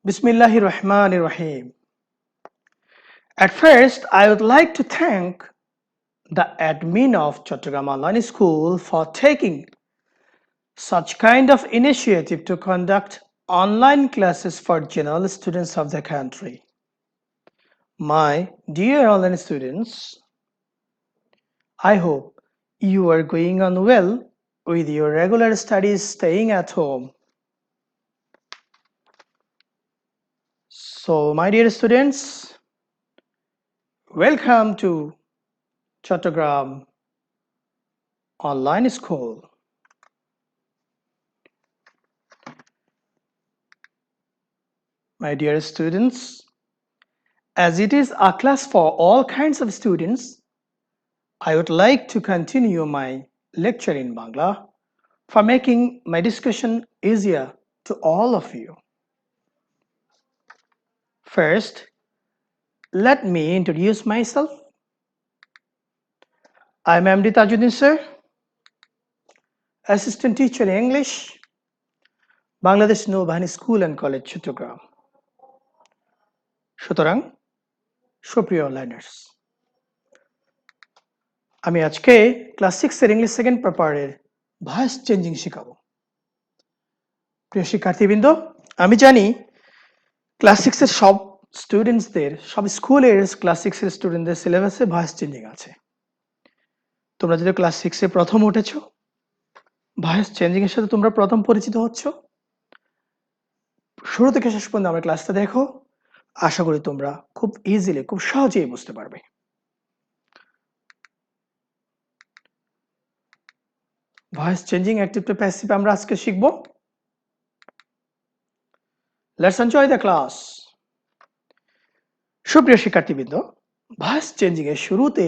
Bismillahir Rahmanir Rahim. At first, I would like to thank the admin of Chattogram Online School for taking such kind of initiative to conduct online classes for general students of the country. My dear online students, I hope you are going on well with your regular studies staying at home. So, my dear students, welcome to Chattogram Online School. My dear students, as it is a class for all kinds of students, I would like to continue my lecture in Bangla for making my discussion easier to all of you. First, let me introduce myself. I am MD Tajuddin sir, Assistant Teacher in English, Bangladesh Nobhani School and College, Chattogram. সুতরাং সুপ্রিয় learners, আমি আজকে class 6 এর English second পেপারের voice changing শেখাবো। প্রিয় শিক্ষার্থীবৃন্দ, আমি জানি ক্লাস 6 এর সব স্টুডেন্টসদের, সব স্কুলের ক্লাস 6 এর স্টুডেন্টদের সিলেবাসে ভয়েস চেঞ্জিং আছে। তোমরা যদি ক্লাস 6 এ প্রথম উঠেছো, ভয়েস চেঞ্জিং এর সাথে তোমরা প্রথম পরিচিত হচ্ছ, শুরু থেকে শেষ পর্যন্ত আমার ক্লাসটা দেখো, আশা করি তোমরা খুব ইজিলি, খুব সহজেই বুঝতে পারবে। Voice changing active to passive আমরা আজকে শিখব। Let's enjoy the class. সুপ্রিয় শিক্ষার্থীবৃন্দ, ভয়েস চেঞ্জিং এর শুরুতে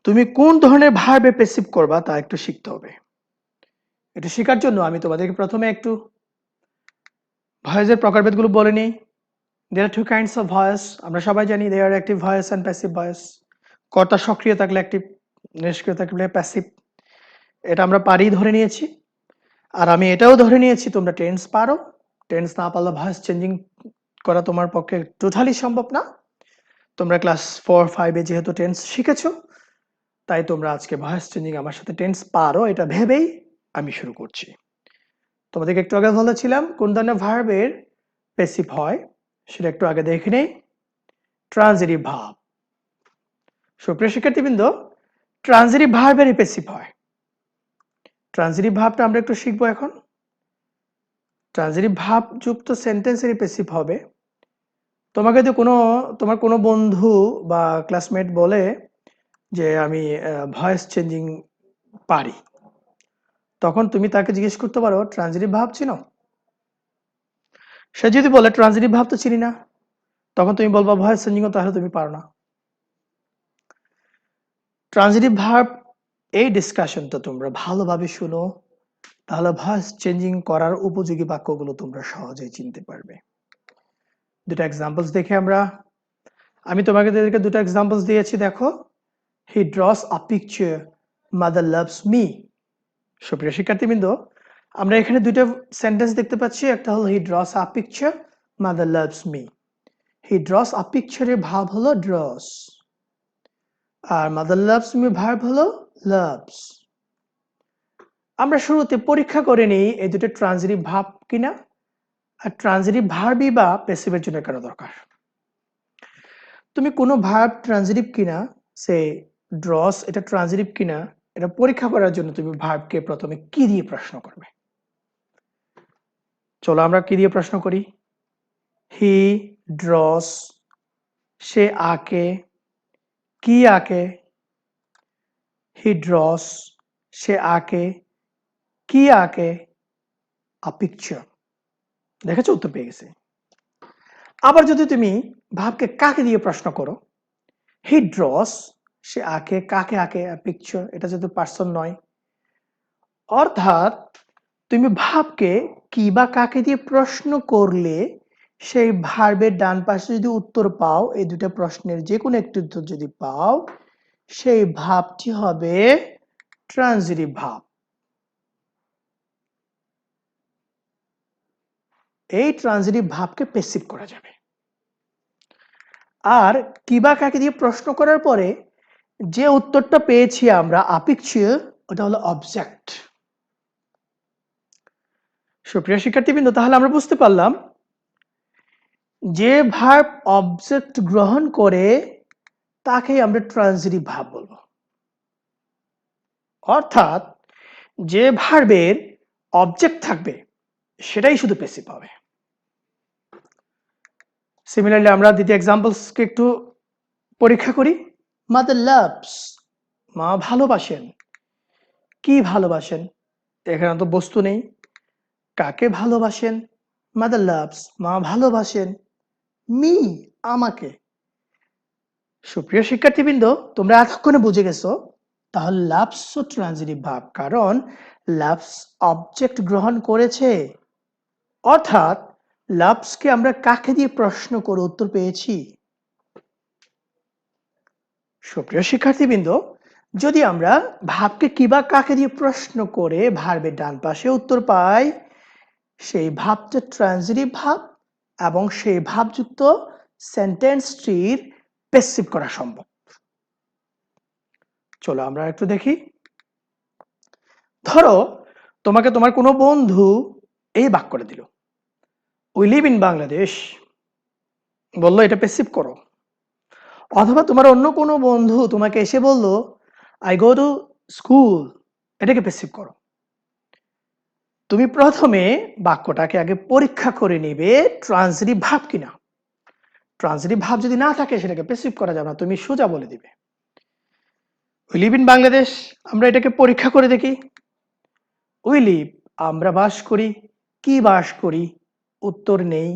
তুমি কোন ধরনের ভার্বে প্যাসিভ করবা তা একটু শিখতে হবে। এটা শেখার জন্য আমি তোমাদেরকে প্রথমে একটু ভয়েসের প্রকারভেদগুলো বলে নিই। There are two kinds of voice. আমরা সবাই জানি they are active voice and passive voice. কর্তা সক্রিয় থাকলে অ্যাক্টিভ, নিষ্ক্রিয় থাকলে প্যাসিভ। এটা আমরা পারি ধরে নিয়েছি। আর আমি এটাও ধরে নিয়েছি তোমরা টেন্স পারো। টেন্স না পারলে ভয়েস চেঞ্জিং করা তোমার পক্ষে টোটালি সম্ভব না। তোমরা ক্লাস 4-5 এ যেহেতু টেন্স শিখেছো, তাই তোমরা আজকে ভয়েস চেঞ্জিং আমার সাথে টেন্স পারো এটা ভেবেই আমি শুরু করছি। তোমাদেরকে একটু আগে বলেছিলাম কোন ধরনের ভার্বের প্যাসিভ হয় সেটা একটু আগে দেখে নেই। Transitive verb. সুপ্রিয় শিক্ষার্থীবৃন্দ, ট্রানজিটিভ ভার্বের প্যাসিভ হয়। ট্রানজিটিভ ভার্বটা আমরা একটু শিখবো এখন। ট্রানজিটিভ ভার্ব যুক্ত সেন্টেন্সের প্যাসিভ হবে। তোমাকে যদি তোমার কোনো বন্ধু বা ক্লাসমেট বলে যে আমি ভয়েস চেঞ্জিং পারি, তখন তুমি তাকে জিজ্ঞেস করতে পারো ট্রানজিটিভ ভার্ব চিনো? সে যদি বলে ট্রানজিটিভ ভার্ব তো চিনি না, তখন তুমি বলবা ভয়েস চেঞ্জিং, তাহলে তুমি পারো না। ট্রানজিটিভ ভার্ব এই ডিসকাশনটা তোমরা ভালোভাবে শুনো, তাহলে ভয়েস চেঞ্জিং করার উপযোগী বাক্যগুলো তোমরা সহজেই চিনতে পারবে। দুটো এক্সাম্পলস দেখে আমি তোমাদেরকে দুটো এক্সাম্পলস দিয়েছি, দেখো। He draws a picture, mother loves me. সুপ্রিয় শিক্ষার্থীবৃন্দ, আমরা এখানে দুটো সেন্টেন্স দেখতে পাচ্ছি। একটা হলো he draws a picture, mother loves me. He draws a পিকচারের ভাব হলো ড্রস, আর মাদার লাভস মি ভার্ব হলো লাভস। আমরা শুরুতে পরীক্ষা করে নিই এই দুটো ট্রানজিটিভ ভার্ব কিনা, আর ট্রানজিটিভ ভার্বই বা প্যাসিভের জন্য কেন দরকার। তুমি কোনো ভার্ব ট্রানজিটিভ কিনা, সে ড্রস এটা ট্রানজিটিভ কিনা, এটা পরীক্ষা করার জন্য তুমি ভার্বকে প্রথমে কি দিয়ে প্রশ্ন করবে। চলো আমরা কি দিয়ে প্রশ্ন করি। হি ড্রস, সে আঁকে। কি আঁকে? হি ড্রস, সে আঁকে। কি আঁকে? আ পিকচার। দেখেছো, উত্তর পেয়ে গেছে। আবার যদি তুমি ভাবকে কাকে দিয়ে প্রশ্ন করো, হি ড্রস, সে আঁকে। কাকে আঁকে? আ পিকচার। এটা যেহেতু পার্সন নয়, অর্থাৎ তুমি ভাবকে কি বা কাকে দিয়ে প্রশ্ন করলে সেই ভার্বের ডান পাশে যদি উত্তর পাও, এই দুটো প্রশ্নের যে কোনো একটি উত্তর যদি পাও, সেই ভাবটি হবে ট্রানজিটিভ ভাব। এই ট্রানজিটিভ ভাবকে প্যাসিভ করা যাবে। আর কি বা কাকে দিয়ে প্রশ্ন করার পরে যে উত্তরটা পেয়েছি আমরা আপেক্ষিক, ওটা হলো অবজেক্ট। সুপ্রিয় শিক্ষার্থীবৃন্দ, তাহলে আমরা বুঝতে পারলাম যে ভার্ব অবজেক্ট গ্রহণ করে তাকেই আমরা ট্রানজিটিভ ভাব বলবো। অর্থাৎ যে ভার্বের অবজেক্ট থাকবে সেটাই শুধু প্যাসিভ হবে। সিমিলারলি আমরা দ্বিতীয় এক্সাম্পলসকে একটু পরীক্ষা করি। মাদার লাভস, মা ভালোবাসেন। কি ভালোবাসেন? এখানে তো বস্তু নেই। কাকে ভালোবাসেন? মাদার লাভস, মা ভালোবাসেন। মি, আমাকে। সুপ্রিয় শিক্ষার্থীবৃন্দ, তোমরা এতক্ষণে বুঝে গেছো তাহলে লাভস ও ট্রানজিটিভ ভাব, কারণ লাভস অবজেক্ট গ্রহণ করেছে। অর্থাৎ লাভসকে আমরা কাকে দিয়ে প্রশ্ন করে উত্তর পেয়েছি? সুপ্রিয় শিক্ষার্থীবৃন্দ, যদি আমরা ভাবকে কি বা কাকে দিয়ে প্রশ্ন করে ভার্বের ডান পাশে উত্তর পাই, সেই ভাবটা ট্রানজিটিভ ভাব এবং সেই ভাবযুক্ত সেন্টেন্সটির প্যাসিভ করা সম্ভব। চলো আমরা একটু দেখি। ধরো তোমাকে তোমার কোনো বন্ধু এই বাক্যটা দিল, উই লিভ ইন বাংলাদেশ, বললো এটা প্যাসিভ করো। অথবা তোমার অন্য কোনো বন্ধু তোমাকে এসে বললো আই গো টু স্কুল, এটাকে প্যাসিভ করো। তুমি প্রথমে বাক্যটাকে আগে পরীক্ষা করে নিবে ট্রানজিটিভ ভাব কিনা। ট্রানজিটিভ ভাব যদি না থাকে সেটাকে প্যাসিভ করা যাবে না, তুমি সোজা বলে দিবে। উই লিভ ইন বাংলাদেশ, আমরা এটাকে পরীক্ষা করে দেখি। উই লিভ, আমরা বাস করি। কি বাস করি? উত্তর নেই।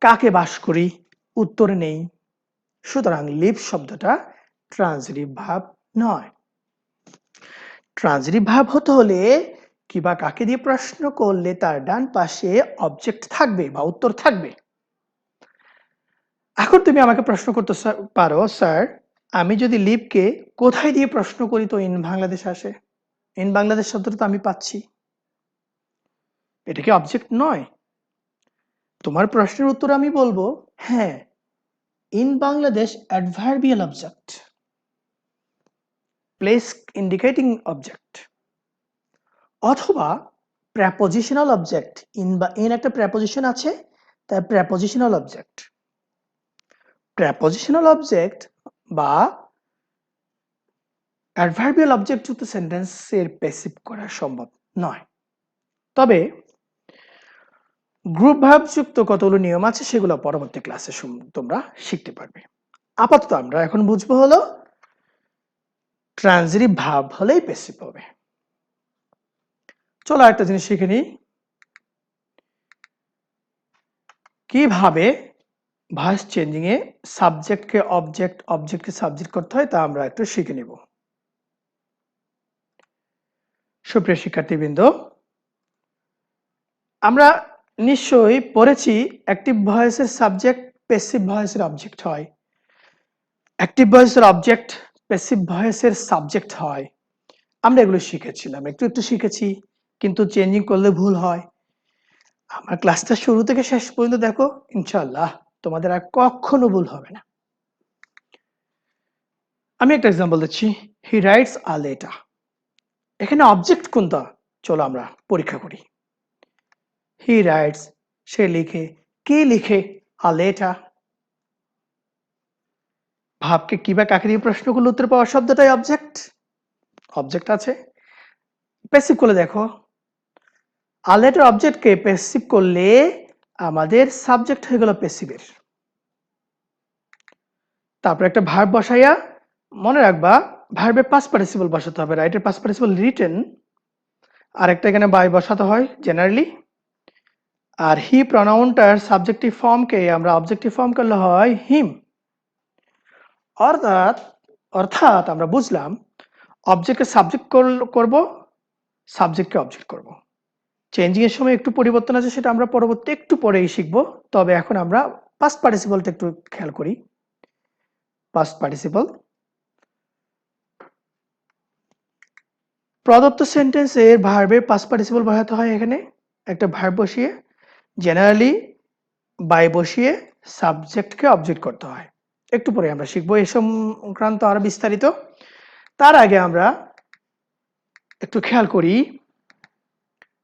কাকে বাস করি? উত্তর নেই। সুতরাং লিভ শব্দটা ট্রানজিটিভ ভাব নয়। ট্রানজিটিভ ভাব হতে হলে কি বা কাকে দিয়ে প্রশ্ন করলে তার ডান পাশে অবজেক্ট থাকবে বা উত্তর থাকবে। এখন তুমি আমাকে প্রশ্ন করতে পারো, স্যার আমি যদি লিভকে কোথায় দিয়ে প্রশ্ন করি তো ইন বাংলাদেশ আসে? ইন বাংলাদেশ শব্দটা তো আমি পাচ্ছি, এটা কি অবজেক্ট নয়? তোমার প্রশ্নের উত্তর আমি বলবো হ্যাঁ, in Bangladesh adverbial object, place indicating object, অথবা প্রেপোজিশনাল অবজেক্ট। ইন বা ইন একটা প্রেপোজিশন আছে, তাই প্রেপোজিশনাল অবজেক্ট। প্রেপোজিশনাল অবজেক্ট বা অ্যাডভার্বিয়াল অবজেক্ট যুক্ত সেন্টেন্সের প্যাসিভ করা সম্ভব নয়। তবে গ্রুপ ভার্ব যুক্ত কতগুলো নিয়ম আছে সেগুলো পরবর্তী ক্লাসে তোমরা শিখতে পারবে। আপাতত আমরা এখন বুঝবো হলো ট্রানজিটিভ ভাব হলেই প্যাসিভ হবে। চলো একটা জিনিস শিখে নিই, কিভাবে ভয়েস চেঞ্জিং এ সাবজেক্টকে অবজেক্ট, অবজেক্টকে সাবজেক্ট করতে হয় তা আমরা একটু শিখে নিব। সুপ্রিয় শিক্ষার্থীবৃন্দ, আমরা নিশ্চয়ই পড়েছি অ্যাক্টিভ ভয়েসের সাবজেক্ট প্যাসিভ ভয়েসের অবজেক্ট হয়, অ্যাক্টিভ ভয়েসের অবজেক্ট প্যাসিভ ভয়েসের সাবজেক্ট হয়। আমরা এগুলো শিখেছিলাম, একটু একটু শিখেছি, কিন্তু চেঞ্জিং করলে ভুল হয়। আমার ক্লাসটা শুরু থেকে শেষ পর্যন্ত দেখো, ইনশাআল্লাহ তোমাদের আর কখনো ভুল হবে না। আমি একটা এক্সাম্পল দিচ্ছি, হি রাইটস আ লেটার। এখানে অবজেক্ট কোনটা? চলো আমরা পরীক্ষা করি। হি রাইটস, সে লিখে। কে লিখে? A letter. ভাবকে কি বা কাকে দিয়ে প্রশ্ন করলে উত্তর পাওয়ার শব্দটাই অবজেক্ট, অবজেক্ট আছে। প্যাসিভ করলে দেখো, আ লেটার অবজেক্টকে প্যাসিভ করলে আমাদের সাবজেক্ট হয়ে গেল প্যাসিভের। তারপর একটা ভার্ব বসাইয়া মনে রাখবা ভার্বের পাস্ট পার্টিসিপল বসাতে হবে, রাইটের পাস্ট পার্টিসিপল রিটেন, আর একটা এখানে বাই বসাতে হয় জেনারেলি। আর হি প্রনাউনটার সাবজেক্টিভ ফর্মকে আমরা অবজেক্টিভ ফর্ম করলে হয় হিম। অর্থাৎ অর্থাৎ আমরা বুঝলাম অবজেক্টকে সাবজেক্ট করব, সাবজেক্টকে অবজেক্ট করব। চেঞ্জিং এর সময় একটু পরিবর্তন আছে, সেটা আমরা পরবর্তী একটু পরেই শিখবো। তবে এখন আমরা পাস্ট পার্টিসিপলটা একটু খেয়াল করি। পাস্ট পার্টিসিপল প্রদত্ত সেন্টেন্সের ভার্বের পাস্ট পার্টিসিপল বসাতে হয়, এখানে একটা ভার্ব বসিয়ে জেনারেলি বাই বসিয়ে সাবজেক্টকে অবজেক্ট করতে হয়। একটু পরে আমরা শিখবো এই সংক্রান্ত আরো বিস্তারিত। তার আগে আমরা একটু খেয়াল করি,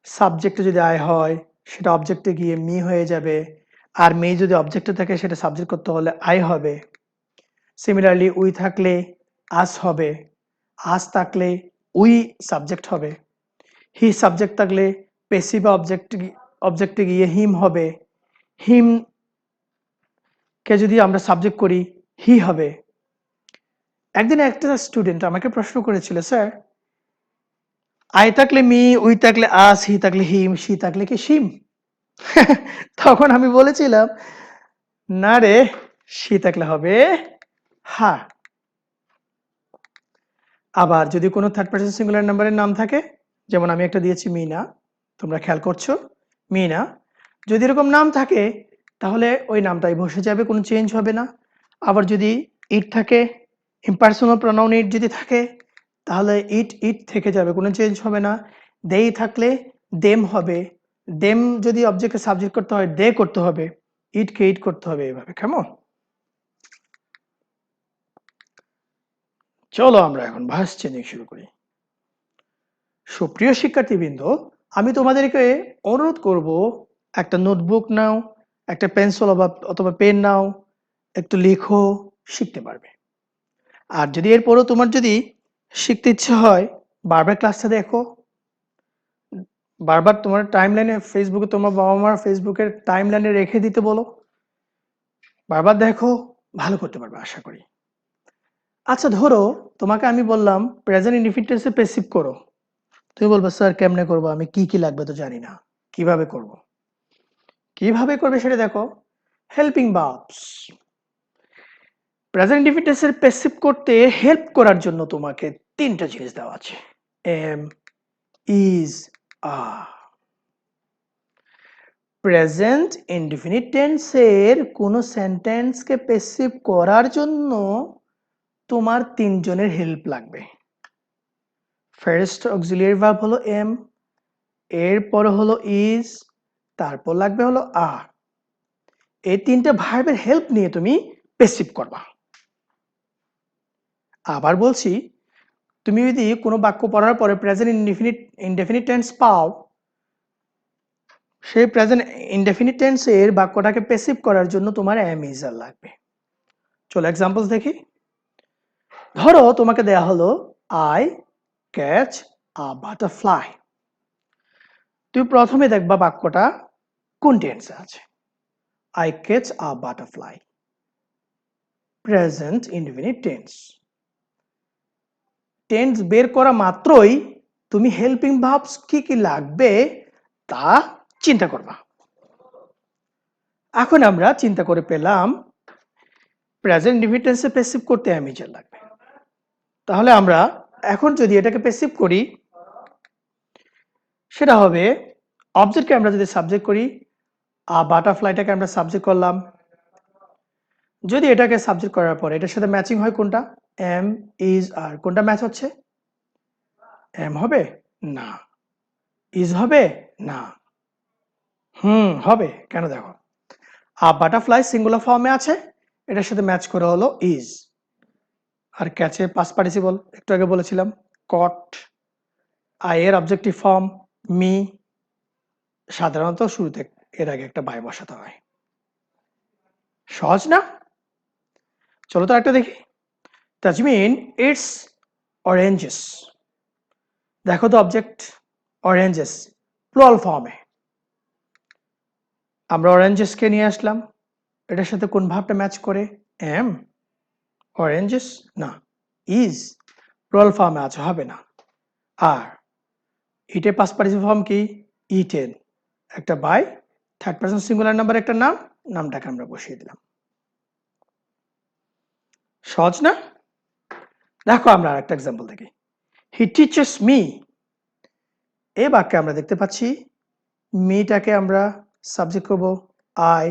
সাবজেক্টে যদি আই হয় সেটা অবজেক্টে গিয়ে মি হয়ে যাবে, আর মি যদি অবজেক্টে থাকে সেটা সাবজেক্ট করতে হলে আই হবে। সিমিলারলি উই থাকলে আস হবে, আস থাকলে উই সাবজেক্ট হবে, হি সাবজেক্ট থাকলে পেসিভ অবজেক্টে গিয়ে হিম হবে, হিম কে যদি আমরা সাবজেক্ট করি হি হবে। একদিন একটা স্টুডেন্ট আমাকে প্রশ্ন করেছিল, স্যার আই থাকলে মি, উই থাকলে আস, হি থাকলে হিম, শি থাকলে কি শিম? তখন আমি বলেছিলাম না রে, শি থাকলে হবে হা। আবার যদি কোনো থার্ড পারসন সিঙ্গুলার নাম্বারের নাম থাকে, যেমন আমি একটা দিয়েছি মিনা, তোমরা খেয়াল করছো মিনা, যদি এরকম নাম থাকে তাহলে ওই নামটাই বসে যাবে, কোনো চেঞ্জ হবে না। আবার যদি ইট থাকে, ইম্পার্সোনাল প্রোনাউন ইট যদি থাকে তাহলে ইট ইট থেকে যাবে, কোনো চেঞ্জ হবে না। দেই থাকলে দেম হবে, দেম যদি অবজেক্টকে সাবজেক্ট করতে হয় দে করতে হবে, ইটকে ইট করতে হবে, এইভাবে। কেমন? চলো আমরা এখন ভয়েস চেঞ্জিং শুরু করি। সুপ্রিয় শিক্ষার্থীবৃন্দ, আমি তোমাদেরকে অনুরোধ করব একটা নোটবুক নাও, একটা পেন্সিল অথবা পেন নাও, একটু লেখো, শিখতে পারবে। আর যদি এরপরও তোমার যদি শিখতে ইচ্ছে হয়, বারবার ক্লাসটা দেখো, বারবার তোমার টাইমলাইনে ফেসবুকে, তোমার বাবা মার ফেসবুকের টাইমলাইনে রেখে দিতে বলো, বারবার দেখো, ভালো করতে পারবে আশা করি। আচ্ছা ধরো তোমাকে আমি বললাম প্রেজেন্ট ইনডিফিনিট টেন্সে প্যাসিভ করো, তুমি বলবে স্যার কেমনে করবো, আমি কি কি লাগবে তো জানি না, কিভাবে করব? কিভাবে করবে সেটা দেখো, হেল্পিং ভার্বস। প্রেজেন্ট ইনডিফিনিট টেন্সের প্যাসিভ করতে হেল্প করার জন্য তোমাকে তিনটা জিনিস দেওয়া আছে, am, is, are. Present indefinite টেন্সের কোনো সেন্টেন্সকে প্যাসিভ করার জন্য তোমার তিনজনের হেল্প লাগবে। ফার্স্ট অক্সিলিয়ারি ভার্ব হলো এম, এরপর হলো ইজ, তারপর লাগবে হলো আর। এই তিনটা ভার্বের হেল্প নিয়ে তুমি প্যাসিভ করবা। আবার বলছি, তুমি যদি কোনো বাক্য পড়ার পরে প্রেজেন্ট ইনডেফিনিট টেন্স পাও, সেই প্রেজেন্ট ইনডেফিনিট টেন্সের বাক্যটাকে প্যাসিভ করার জন্য তোমার এম ইজ আর লাগবে। চলো এক্সাম্পলস দেখি। ধরো তোমাকে দেয়া হলো আই ক্যাচ আ বাটারফ্লাই। তুমি প্রথমে দেখবা বাক্যটা কোন টেন্সে আছে। I catch a butterfly, present indefinite tense. Tense বের করা মাত্রই তুমি হেল্পিং ভার্বস কি কি লাগবে তা চিন্তা করবা। এখন আমরা চিন্তা করে পেলাম প্রেজেন্ট ইনডেফিনিট টেন্সে প্যাসিভ করতে এম ইজ লাগবে। তাহলে আমরা এখন যদি এটাকে প্যাসিভ করি, সেটা হবে অবজেক্টকে আমরা যদি সাবজেক্ট করি, বাটারফ্লাইটাকে আমরা সাবজেক্ট করলাম, যদি এটাকে সাবজেক্ট করার পরে এটার সাথে ম্যাচিং হয় কোনটা, এম, ইজ, আর। কোনটা ম্যাচ হচ্ছে? এম হবে না, ইজ হবে না, হবে। কেন দেখো, বাটারফ্লাই সিঙ্গুলার ফর্মে আছে, এটার সাথে ম্যাচ করে হলো ইজ। আর ক্যাচে পাস্ট পার্টিসিপল একটু আগে বলেছিলাম, কট। আই এর অবজেক্টিভ ফর্ম মি, সাধারণত শুরুতে এর আগে একটা বাই বসাতে হয়। সহজ না? চলো তো একটা দেখি। Tazmin eats oranges. দেখো তো অবজেক্ট অরেঞ্জেস প্লুরাল ফর্মে, আমরা অরেঞ্জেসকে নিয়ে আসলাম, এটার সাথে কোন ভাবটা ম্যাচ করে? এম, অরেঞ্জেস না, ইজ প্লুরাল ফর্মে আছে, হবে না। আর ইটের পাস্ট পার্টিসিপল ফর্ম কি? ইটেন, একটা by third person singular number একটা নাম, নামটাকে আমরা বসিয়ে দিলাম। সহজ না? দেখো আমরা আরেকটা এক্সাম্পল দেখি। He teaches me. এই বাক্যে আমরা দেখতে পাচ্ছি মিটাকে আমরা সাবজেক্ট করব আই,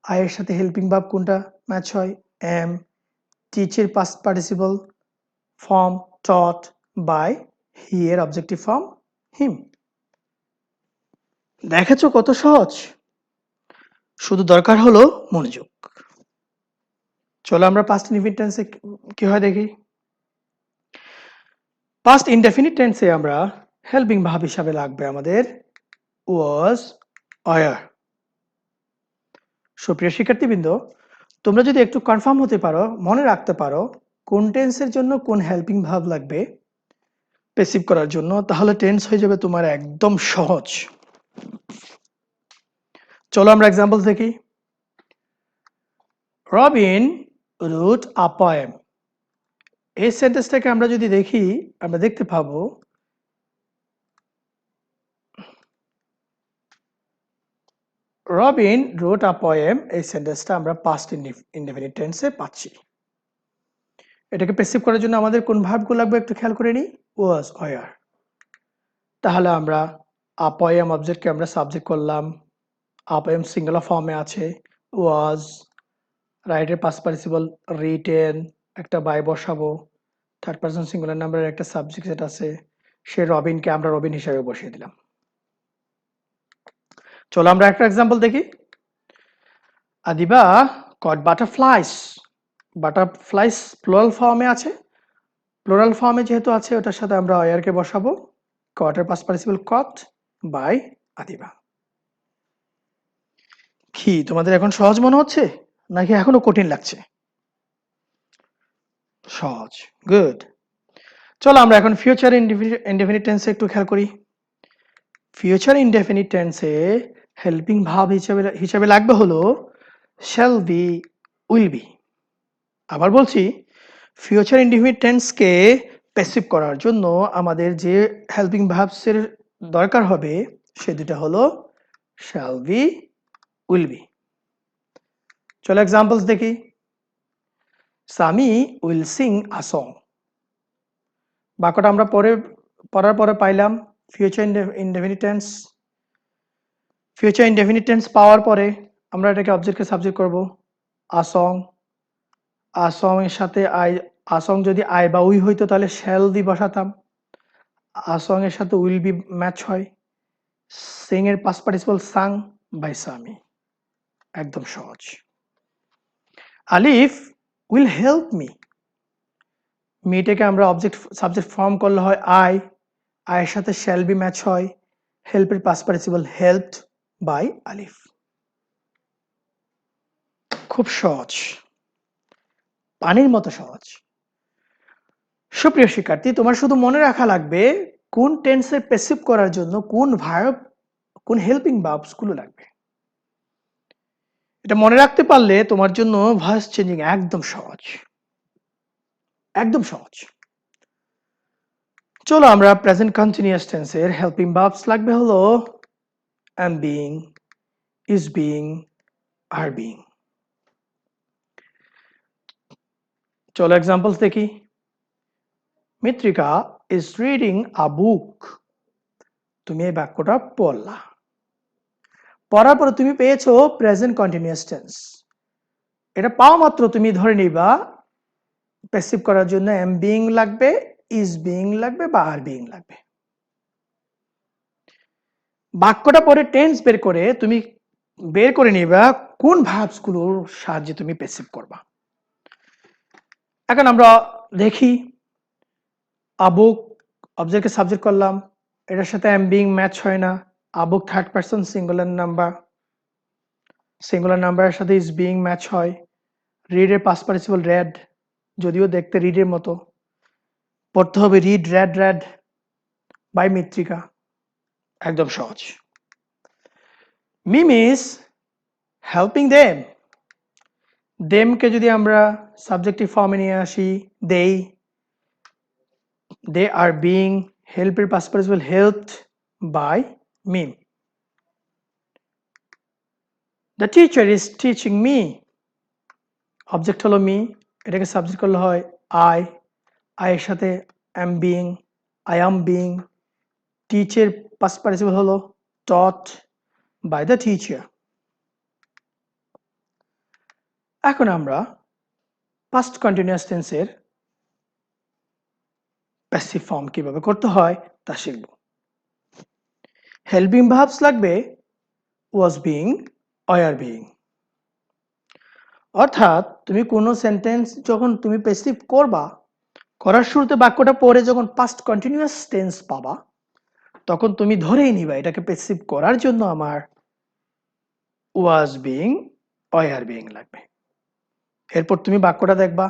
আই এর সাথে হেল্পিং ভার্ব কোনটা ম্যাচ হয়? এম, টিচের past participle form taught, by he এর অবজেক্টিভ ফর্ম হিম। দেখেছো কত সহজ? শুধু দরকার হলো মনোযোগ। চলো আমরা পাস্ট ইনডেফিনিট টেন্সে কি হয় দেখি। পাস্ট ইনডেফিনিট টেন্সে আমরা হেল্পিং ভার্ব হিসাবে লাগবে আমাদের ওয়াজ, ওয়্যার। সুপ্রিয় শিক্ষার্থীবৃন্দ, তোমরা যদি একটু কনফার্ম হতে পারো, মনে রাখতে পারো কোন টেন্সের জন্য কোন হেল্পিং ভার্ব লাগবে প্যাসিভ করার জন্য, তাহলে টেন্স হয়ে যাবে তোমার একদম সহজ। চলো আমরা এক্সাম্পল দেখি। Robin wrote a poem. এই সেন্টেন্সটাকে আমরা যদি দেখি, আমরা দেখতে পাবো রবিন রোট আ পোয়েম। এই সেন্টেন্সটা আমরা পাস্ট ইনডেফিনিট টেন্সে পাচ্ছি। এটাকে প্যাসিভ করার জন্য আমাদের কোন ভার্বগুলো লাগবে একটু খেয়াল করে নিই। ওয়াজ, ওয়্যার। তাহলে আমরা আ পোয়েম অবজেক্টকে আমরা সাবজেক্ট করলাম। আ পোয়েম সিঙ্গুলার ফর্মে আছে। ওয়াজ, রাইটের পাস্ট পার্টিসিপল রিটেন, একটা বাই বসাবো। থার্ড পারসন সিঙ্গুলার নাম্বারের একটা সাবজেক্ট সেট আছে, সে রবিনকে আমরা রবিন হিসাবে বসিয়ে দিলাম। চলো আমরা একটা এক্সাম্পল দেখি। আদিবা কট বাটারফ্লাইস। বাটারফ্লাইস প্লুরাল ফর্মে আছে। প্লুরাল ফর্মে যেহেতু আছে, ওটার সাথে আমরা ওয়্যারকে বসাবো। কটের past participle caught by Adiba. কি তোমাদের এখন সহজ মনে হচ্ছে নাকি এখনো কঠিন লাগছে? সহজ, গুড। চলো আমরা এখন ফিউচার ইনডেফিনিট টেন্সে একটু খেয়াল করি। ফিউচার ইনডেফিনিট টেন্সে হেল্পিং ভার্ব হিসেবে লাগবে হলো শ্যাল বি, উইল বি। আবার বলছি, ফিউচার ইনডেফিনিট টেন্সকে প্যাসিভ করার জন্য আমাদের যে হেল্পিং ভার্বসের দরকার হবে সে দুটা হলো শ্যাল বি, উইল বি। চলো এক্সাম্পলস দেখি। Sami will sing a song. বাক্যটা আমরা পড়ার পরে পাইলাম future indefinite tense. Future indefinite tense পাওয়ার পরে আমরা এটাকে অবজেক্টকে সাবজেক্ট করব। আ সং, আ সং এর সাথে আই, আ সং যদি আই বা উই হইতো তাহলে শ্যাল বি বসাতাম। আ সং এর সাথে উইল বি ম্যাচ হয়। সিং এর past participle sung by Sami. একদম সহজ। আলিফ উইল হেল্প মি। মিটাকে আমরা অবজেক্ট সাবজেক্ট ফর্ম করলে হয় আই, আয়ের সাথে শ্যাল বি ম্যাচ হয়। হেল্পের পাস্ট পার্টিসিপল হেল্পড বাই আলিফ। খুব সহজ, পানির মতো সহজ। সুপ্রিয় শিক্ষার্থী, তোমার শুধু মনে রাখা লাগবে কোন টেন্সে প্যাসিভ করার জন্য কোন ভার্ব, কোন হেল্পিং ভার্বস গুলো লাগবে। এটা মনে রাখতে পারলে তোমার জন্য ভয়েস চেঞ্জিং একদম সহজ, একদম সহজ। চলো আমরা প্রেজেন্ট কন্টিনিউয়াস টেন্সের হেল্পিং ভার্বস লাগবে হলো am being, is being, are being। চলো এক্সাম্পলস দেখি। মিত্রিকা ইজ রিডিং আ বুক। তুমি এই বাক্যটা পড়লা, পড়ার পরে তুমি পেয়েছো প্রেজেন্ট কন্টিনিউয়াস টেন্স। এটা পাওয়া মাত্র তুমি ধরে নিবা প্যাসিভ করার জন্য am being লাগবে, is being লাগবে বা are being লাগবে। বাক্যটা পরে টেন্স বের করে তুমি বের করে নিবা কোন ভার্বস গুলোর সাহায্যে তুমি প্যাসিভ করবা। এখন আমরা দেখি, আবুক অবজেক্টকে সাবজেক্ট করলাম, এটার সাথে am being ম্যাচ হয় না। আবুক third person singular number, singular নাম্বারের সাথে is being ম্যাচ হয়। রিড এর পাস্ট পার্টিসিপল রেড, যদিও দেখতে রিডের মতো, পড়তে হবে read read read by Mitrika. একদম সহজ। Mim is helping them. দেমকে যদি আমরা সাবজেক্টিভ ফর্মে নিয়ে আসি, they are being, হেল্পের past participle helped by Mim. The teacher is teaching me, object হলো মি, এটাকে সাবজেক্ট করলে হয় আই, আয়ের সাথে am being, I am being, টিচের পাস্ট পার্টিসিপল হলো taught by the teacher। এখন আমরা পাস্ট কন্টিনিউয়াস টেন্সের প্যাসিভ ফর্ম কিভাবে করতে হয় তা শিখব। হেল্পিং ভার্বস লাগবে was being, were being। অর্থাৎ তুমি কোনো সেন্টেন্স যখন তুমি প্যাসিভ করবা, করার শুরুতে বাক্যটা পড়ে যখন পাস্ট কন্টিনিউয়াস টেন্স পাবা, তখন তুমি ধরেই নিবা এটাকে প্যাসিভ করার জন্য আমার ওয়াজ বিং ওয়ার বিং লাগবে। এরপর তুমি বাক্যটা দেখবা,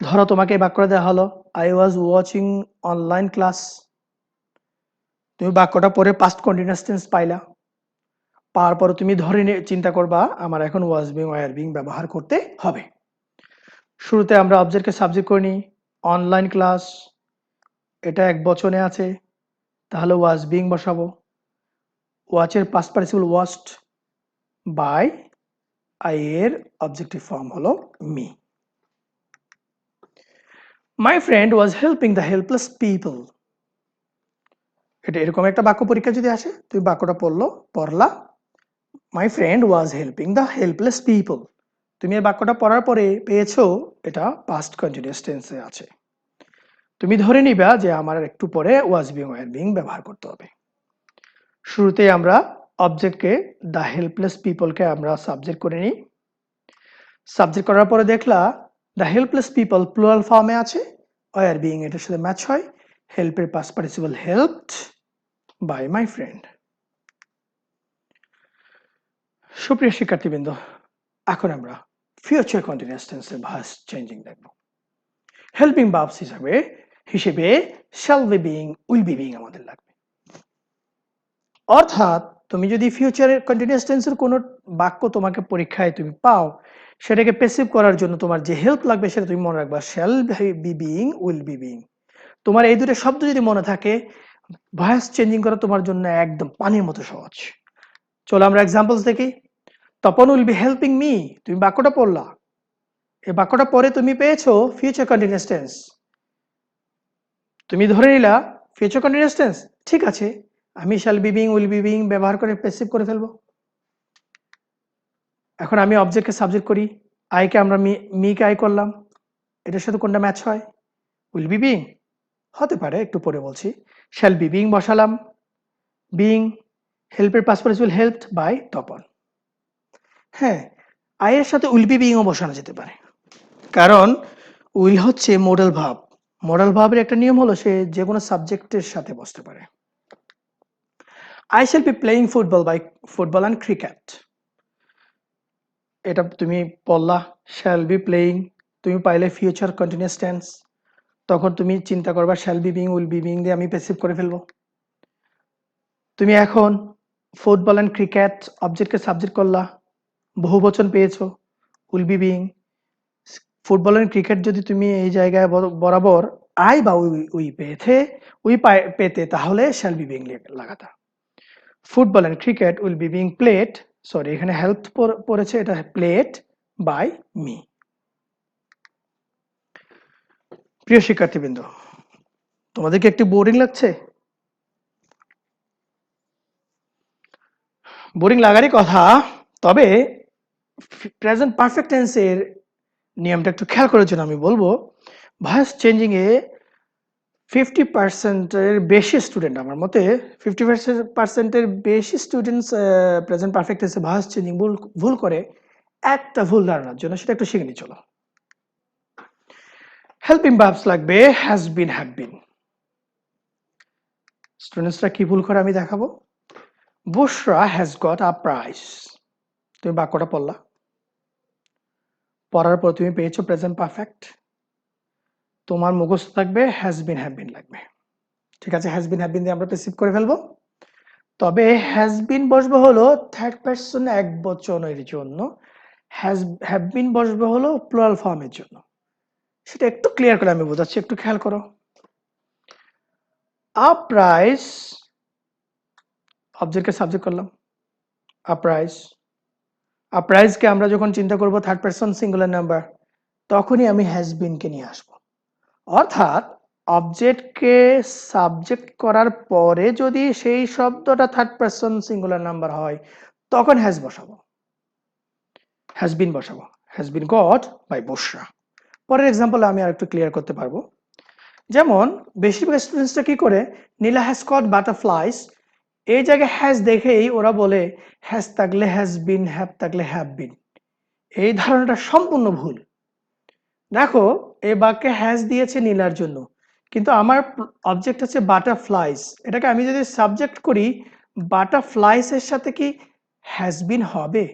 ধরো তোমাকে এই বাক্যটা দেওয়া হলো I was watching online class. তুমি বাক্যটা পরে পাস্ট কন্টিনিউয়াস টেন্স পাইলা, পাওয়ার পর তুমি ধরে চিন্তা করবা আমার এখন ওয়াজ বিং ওয়ার বিং ব্যবহার করতে হবে। শুরুতে আমরা অবজেক্টকে সাবজেক্ট করে নিই, অনলাইন ক্লাস এটা এক বচনে আছে, তাহলে ওয়াজ বিং বসাবো। ওয়াচের past participle watched, by I এর অবজেক্টিভ ফর্ম হলো me. My friend was helping the helpless people. এটা এরকম একটা বাক্য পরীক্ষা যদি আসে, তুমি বাক্যটা পড়লা, my friend was helping the helpless people. তুমি এই বাক্যটা পড়ার পরে পেয়েছো এটা পাস্ট কন্টিনিউয়াস টেন্সে আছে, তুমি ধরে নিবা যে আমার একটু পরে ওয়াজ বিং ওয়ার বিং ব্যবহার করতে হবে। শুরুতে আমরা অবজেক্টকে দ্য হেল্পলেস পিপলকে আমরা সাবজেক্ট করে নিই। সাবজেক্ট করার পরে দেখলা দ্য হেল্পলেস পিপল প্লুরাল ফর্মে আছে, ওয়ার বিং এটার সাথে ম্যাচ হয়, হেল্পের past participle helped by my friend. সুপ্রিয় শিক্ষার্থীবৃন্দ, এখন আমরা ফিউচার কন্টিনিউয়াস টেন্সের ভার্স চেঞ্জিং দেখব। হেল্পিং ভার্বস হিসেবে shall be being, will be being আমাদের লাগবে। অর্থাৎ তুমি যদি ফিউচারের কন্টিনিউয়াস টেন্সের কোনো বাক্য তোমাকে পরীক্ষায় তুমি পাও, সেটাকে প্যাসিভ করার জন্য তোমার যে হেল্প লাগবে সেটা তুমি মনে রাখবা, shall be being, will be being. তোমার এই দুটো শব্দ যদি মনে থাকে, ভয়েস চেঞ্জিং করা তোমার জন্য একদম পানির মতো সহজ। চলো আমরা এক্সাম্পলস দেখি। Tapan will be helping me, তুমি বাক্যটা পড়লা, এই বাক্যটা পরে তুমি পেয়েছো ফিউচার কন্টিনিউয়াস টেন্স, তুমি ধরে নিলা ফিউচার কন্টিনিউয়াস টেন্স, ঠিক আছে আমি shall be being, will be being ব্যবহার করে প্যাসিভ করে ফেলবো। এখন আমি অবজেক্টকে সাবজেক্ট করি, আইকে আমরা মিকে আই করলাম, এটার সাথে কোনটা ম্যাচ হয়? উইল বি বিং হতে পারে, একটু পরে বলছি। শ্যাল বি বিং বসালাম, বিং হেল্পের past participle helped by Tapan. হ্যাঁ, আই এর সাথে উইল বি বিংও বসানো যেতে পারে, কারণ উইল হচ্ছে মডেল ভার্ব। মডেল ভার্বের একটা নিয়ম হলো সে যে কোনো সাবজেক্টের সাথে বসতে পারে। I shall be playing football and cricket, এটা তুমি পড়লা, শ্যাল বি প্লেইং, তুমি পাইলে ফিউচার কন্টিনিউয়াস টেন্স, তখন তুমি চিন্তা করবা shall be being, will be being দিয়ে আমি প্যাসিভ করে ফেলবো। তুমি এখন ফুটবল অ্যান্ড ক্রিকেট অবজেক্টকে সাবজেক্ট করলা, বহুবচন পেয়েছো, will be being. Football and cricket যদি তুমি এই জায়গায় বরাবর আই বা উই পেতে তাহলে শ্যাল বি বিং লাগাতা। Football and cricket will be being played, sorry এখানে হেল্প পড়েছে, এটা প্লেড বাই মি। প্রিয় শিক্ষার্থীবৃন্দ, তোমাদেরকে একটু বোরিং লাগছে? বোরিং লাগারই কথা, তবে প্রেজেন্ট পারফেক্ট টেন্সের নিয়মটা একটু খেয়াল করার জন্য আমি বলবো, ভয়েস চেঞ্জিং এ 50%-এর বেশি স্টুডেন্ট, আমার মতে 50%-এর বেশি স্টুডেন্টস প্রেজেন্ট পারফেক্ট টেন্সে ভয়েস চেঞ্জিং ভুল করে একটা ভুল ধারণার জন্য, সেটা একটু শিখে নি চলো। হেল্পিং ভার্বস লাগবে হ্যাজ বিন, হ্যাভ বিন। স্টুডেন্টসরা কি ভুল করে আমি দেখাবো। বুশরা হ্যাজ গট আ প্রাইজ, তুমি বাক্যটা পড়লা, পড়ার পর তুমি পেয়েছো প্রেজেন্ট পারফেক্ট, তোমার মুখস্থ থাকবে হ্যাজ বিন, হ্যাভ বিন লাগবে। ঠিক আছে, হ্যাজ বিন, হ্যাভ বিন দিয়ে আমরা প্যাসিভ করে ফেলবো। তবে হ্যাজ বিন বসবে হলো থার্ড পারসন এক বচনের জন্য, হ্যাভ বিন বসবে হলো প্লুরাল ফর্মের জন্য। সেটা একটু ক্লিয়ার করে আমি বোঝাচ্ছি, একটু খেয়াল করো। আ প্রাইস অবজেক্টকে সাবজেক্ট করলাম, আ প্রাইস। আ প্রাইসকে আমরা যখন চিন্তা করব থার্ড পারসন সিঙ্গুলার নাম্বার, তখনই আমি হ্যাজ বিনকে নিয়ে আসবো। অর্থাৎ অবজেক্টকে সাবজেক্ট করার পরে যদি সেই শব্দটা থার্ড পারসন সিঙ্গুলার নাম্বার হয়, তখন হ্যাজ বসাবো, হ্যাজ বিন বসাবো, হ্যাজ বিন গট বাই বুশরা। পরের এক্সাম্পল আমি আর একটু ক্লিয়ার করতে পারবো। যেমন বেশিরভাগ স্টুডেন্টসরা কি করে, নীলা হ্যাজ কট বাটারফ্লাইস, এই জায়গায় হ্যাজ দেখেই ওরা বলে হ্যাজ থাকলে হ্যাজ বিন, হ্যাভ থাকলে হ্যাভ বিন। এই ধারণাটা সম্পূর্ণ ভুল। দেখো এই বাক্যে হ্যাজ দিয়েছে নীলার জন্য, কিন্তু আমার অবজেক্ট হচ্ছে বাটারফ্লাইস। এটাকে আমি যদি সাবজেক্ট করি, বাটারফ্লাইস এর সাথে কি হ্যাজ বিন হবে?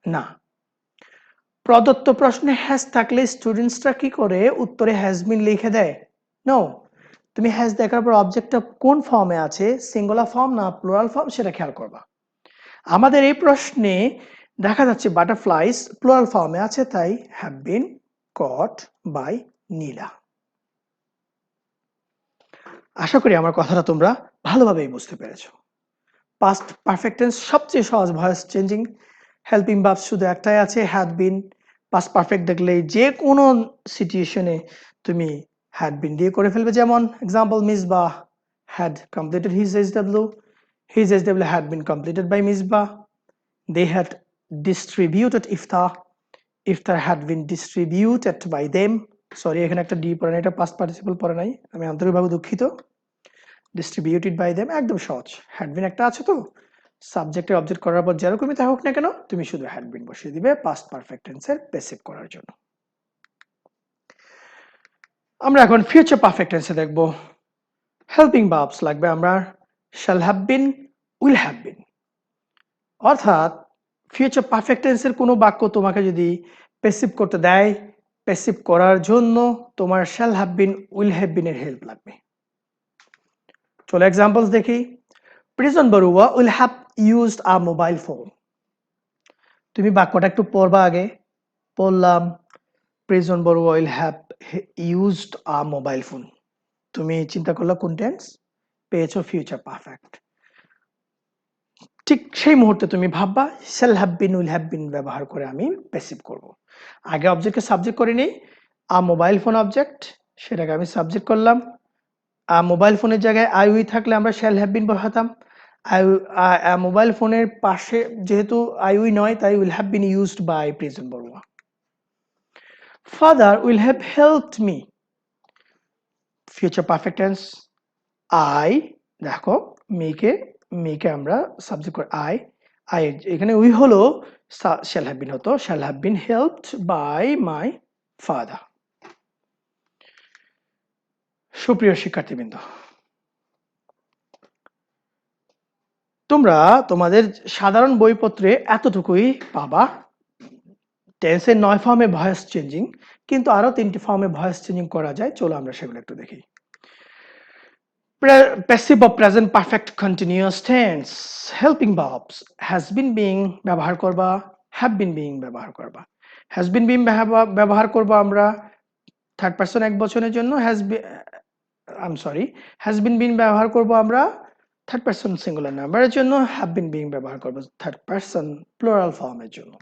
না। প্রদত্ত প্রশ্নে হ্যাজ থাকলে স্টুডেন্টসরা কি করে উত্তরে হ্যাজ বিন লিখে দেয়? নো। তুমি হ্যাজ দেখার পর অবজেক্টটা কোন ফর্মে আছে, সিঙ্গুলার ফর্ম না প্লুরাল ফর্ম, সেটা খেয়াল করবা। আমাদের এই প্রশ্নে দেখা যাচ্ছে বাটারফ্লাইস প্লুরাল ফর্মে আছে, তাই হ্যাভ বিন কট বাই নীলা। আশা করি আমার কথাটা তোমরা ভালোভাবেই বুঝতে পেরেছো। পাস্ট পারফেক্ট টেন্স সবচেয়ে সহজ ভয়েস চেঞ্জিং। হেল্পিং ভার্ব শুধু একটাই আছে, হ্যাড বিন। পাস্ট পারফেক্ট দেখলে যে কোনো সিচুয়েশনে তুমি হ্যাড বিন দিয়ে করে ফেলবে। যেমন example, Misbah had completed his SW. His SW had been completed by Misbah. They had distributed iftar. Iftar had been distributed by them. Sorry, এখানে একটা ডি পড়ে নাই, এটা পাস্ট পার্টিসিপল পড়ে নাই, আমি আন্তরিকভাবে দুঃখিত। ডিস্ট্রিবিউটেড বাই দেম একদম সহজ। হ্যাড বিন একটা আছে তো, সাবজেক্টে অবজেক্ট করার পর যেরকমই থাকুক না কেন তুমি শুধু হ্যাড বিন বসিয়ে দিবে পাস্ট পারফেক্ট টেন্সের প্যাসিভ করার জন্য। আমরা এখন ফিউচার পারফেক্ট টেন্সে দেখব। হেল্পিং ভার্বস লাগবে আমরা shall have been, will have বিন। অর্থাৎ ফিউচার পারফেক্ট টেন্সের কোনো বাক্য তোমাকে যদি প্যাসিভ করতে দেয়, প্যাসিভ করার জন্য তোমার shall have been, will have বিনের হেল্প লাগবে। চলো এক্সাম্পলস দেখি। Prijon Barua will have used a mobile phone. তুমি বাক্যটা একটু পড়বা আগে। পড়লাম, Prijon Barua will have used a mobile phone. তুমি চিন্তা করলে কোন টেন্স পেয়েছো? Future perfect. ঠিক সেই মুহূর্তে তুমি ভাববা shall have been, will have been ব্যবহার করে আমি প্যাসিভ করব। আগে অবজেক্টকে সাবজেক্ট করে নেই। আ মোবাইল ফোন অবজেক্ট, সেটাকে আমি সাবজেক্ট করলাম। আ মোবাইল ফোনের জায়গায় আই উই থাকলে আমরা শ্যাল হ্যাভ বিন বসাতাম। মোবাইল ফোনের পাশে যেহেতু আই উই নয়, তাই will have been used by Prijon Barua. Father will have helped me. Future perfect tense. I, দেখো মেকে আমরা সাবজেক্ট করে আই এখানে উই হলো, শ্যাল হ্যাভ বিন হতো shall have been helped by my father. সুপ্রিয় শিক্ষার্থীবৃন্দ, তোমরা তোমাদের সাধারণ বইপত্রে এতটুকুই পাবা। টেন্সের 9 ফর্মে ভয়েস চেঞ্জিং, কিন্তু আরো 3টি ফর্মে ভয়েস চেঞ্জিং করা যায়। চলো আমরা সেগুলো একটু দেখি। Passive of present perfect continuous tense. Helping verbs has been being ব্যবহার করবা, হ্যাভ বিন বিং ব্যবহার করবা। হ্যাজ বিন বিং ব্যবহার করব আমরা থার্ড পারসন একবচনের জন্য, হ্যাজ বিন বিং ব্যবহার করব আমরা থার্ড পারসন সিঙ্গুলার নাম্বারের জন্য, হ্যাভ বিন বিং ব্যবহার করব থার্ড পারসন প্লুরাল ফর্মের জন্য।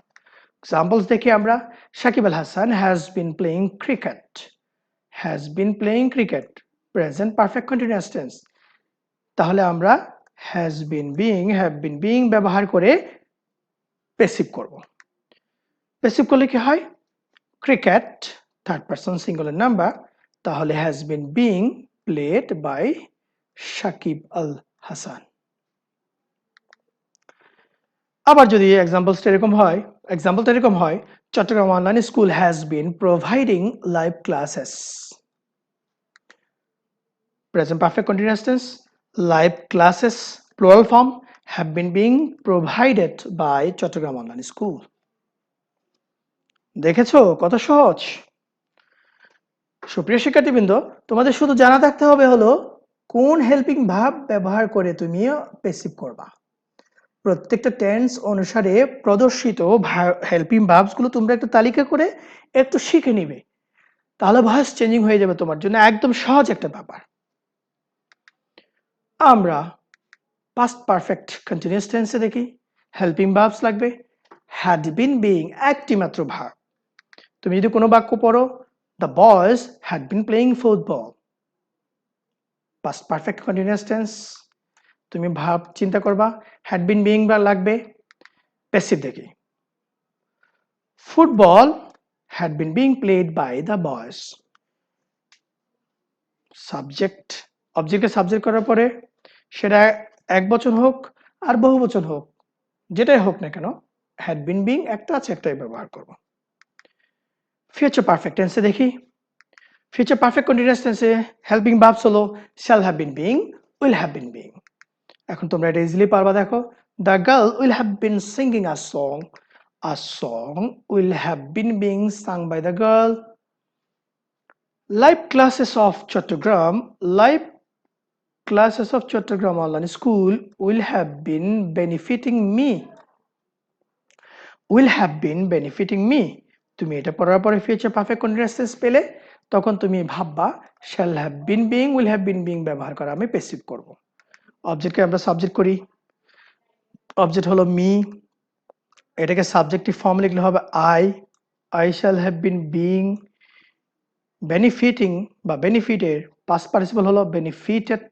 এক্সাম্পলস দেখি আমরা। Shakib Al Hasan has been playing cricket. Has been playing cricket present perfect continuous tense. তাহলে আমরা has been being, have been being ব্যবহার করে প্যাসিভ করব। প্যাসিভ করলে কি হয়? Cricket third person singular number, তাহলে has been being played by Shakib Al Hasan. আবার যদি এক্সাম্পলটা এরকম হয়, Chattogram online school has been providing live classes. Present perfect continuous tense, live classes plural form, have been being provided by Chittagong online school. দেখেছো কত সহজ? সুপ্রিয় শিক্ষার্থীবৃন্দ, তোমাদের শুধু জানা থাকতে হবে হলো কোন হেল্পিং ভার্ব ব্যবহার করে তুমি প্যাসিভ করবা। প্রত্যেকটা টেন্স অনুসারে প্রদর্শিত হেল্পিং ভার্বস গুলো তোমরা একটা তালিকা করে একটু শিখে নিবে, তাহলে ভয়েস চেঞ্জিং হয়ে যাবে তোমার জন্য একদম সহজ একটা ব্যাপার। আমরা পাস্ট পারফেক্ট কন্টিনিউয়াস টেন্সে দেখি। হেল্পিং ভার্বস লাগবে হ্যাড বিন বিং একটি মাত্র ভার্ব। তুমি যদি কোনো বাক্য পড়ো, the boys had been playing football, past perfect continuous tense. তুমি ভার্ব চিন্তা করবা, হ্যাড বিন বিং বা লাগবে। প্যাসিভ দেখি। Football had been being played by the boys. Subject অবজেক্টকে সাবজেক্ট করার পরে সেটা এক বচন হোক আর বহু বচন হোক, যেটাই হোক না কেন হ্যাড বিন বিং একটা আছে, একটাই ব্যবহার করব। ফিউচার পারফেক্ট টেন্সে দেখি। ফিউচার পারফেক্ট কন্টিনিউয়াস টেন্সে হেল্পিং ভার্বস হলো shall have been being, will have been being. এখন তোমরা এটা ইজিলি পারবা, দেখো। The girl will have been singing a song. A song will have been being sung by the girl. Live classes of Chattogram, live classes of Chattogram Online School will have been benefiting me. Will have been benefiting me. তুমি এটা পড়ার পরে future perfect continuous tense পেলে তখন তুমি ভাববা shall have been being, will have been being ব্যবহার করে আমি প্যাসিভ করব। অবজেক্টকে আমরা সাবজেক্ট করি। অবজেক্ট হলো মি, এটাকে সাবজেক্টিভ ফর্ম লিখলে হবে I shall have been being benefiting বা বেনিফিটের পাস্ট পার্টিসিপল হলো benefited.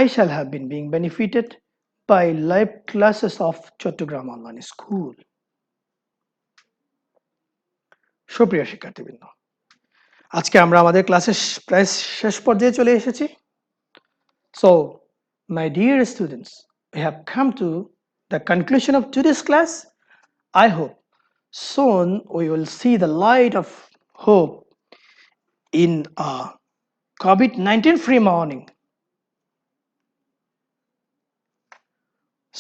I shall have been being benefited by live classes of Chittagong online school. সুপ্রিয় শিক্ষার্থীবৃন্দ, আজকে আমরা আমাদের ক্লাসের প্রায় শেষ পর্যায়ে চলে এসেছি। So, my dear students, we have come to the conclusion of today's class. I hope soon we will see the light of hope in a COVID-19 free morning.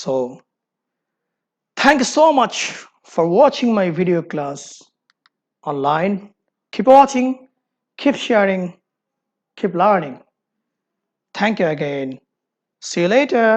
So, thank you so much for watching my video class online. Keep watching, keep sharing, keep learning. Thank you again. See you later.